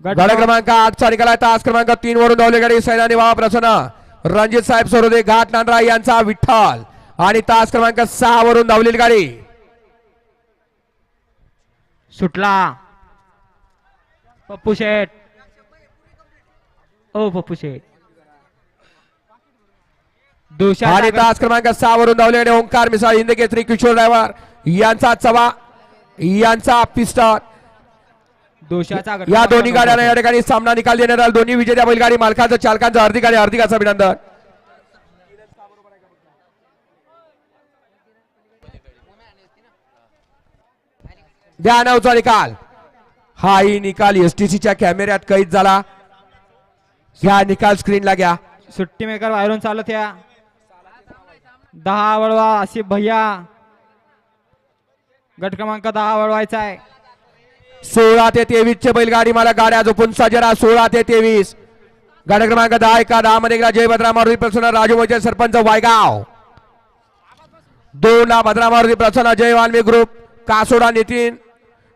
गाडा क्रमांक 8चा निकाला तास क्रमांक 3 वरून धावली गाडी सैनानी बाबा प्रसन्न रणजित साहेब सरोदे घाट नांदरा यांचा विठ्ठल आणि तास क्रमांक 6 वरून धावलेली गाडी सुटला पप्पू शेठ. ओ पप्पू शेठ आणि तास क्रमांक 6 वरून धावले गाडी ओंकार मिसाळ हिंद केसरी किशोर ड्रायव्हर यांचा चवा यांचा पिस्टन या दोन्ही गाड्यांना या ठिकाणी सामना निकाल देण्यात आला. दोन्ही विजेत्या बैलगाडी मालकांचं चालकांचं हार्दिक अभिनंदन. द्या 9चा निकाल. हाही निकाल एसटीसीच्या कॅमेऱ्यात कैद झाला. ह्या निकाल स्क्रीनला घ्या. सुट्टी मेकर बाहेरून चालत या 10 वळवा आसिफ भैया गट क्रमांक 10 वळवायचा आहे. 16 ते 23 चे बैलगाडी मला गाड्या झोपून सजरा 16 ते 23 गाडी क्रमांक 10 मध्ये जय भद्रा मारुती प्रसन्न राजू मोहिते सरपंच वायगाव 2 ला भद्रा मारुती प्रसन्न जय वाल्मी ग्रुप कासोडा नितीन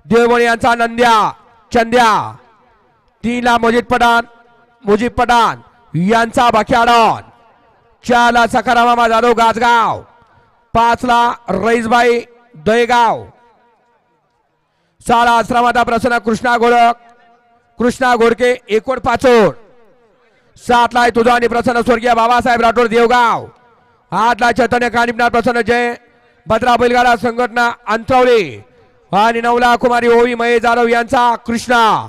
देवबणी यांचा नंद्या चंद्या 3 ला मुजीब पठाण यांचा बख्याडॉन 4 ला सखाराम जाधव गाजगाव 5 ला रईसबाई दहेगाव 6 ला आश्रमाता प्रसन्न कृष्णा घोडके एकोड पाचोड 7 ला तुझा आणि प्रसन्न स्वर्गीय बाबासाहेब राठोड देवगाव 8 ला चैतन्य कानिपनाथ प्रसन्न जय भद्रा बैलगाडा संघटना अंतरवली आणि 9 ला कुमारी ओवी महेश जाधव यांचा कृष्णा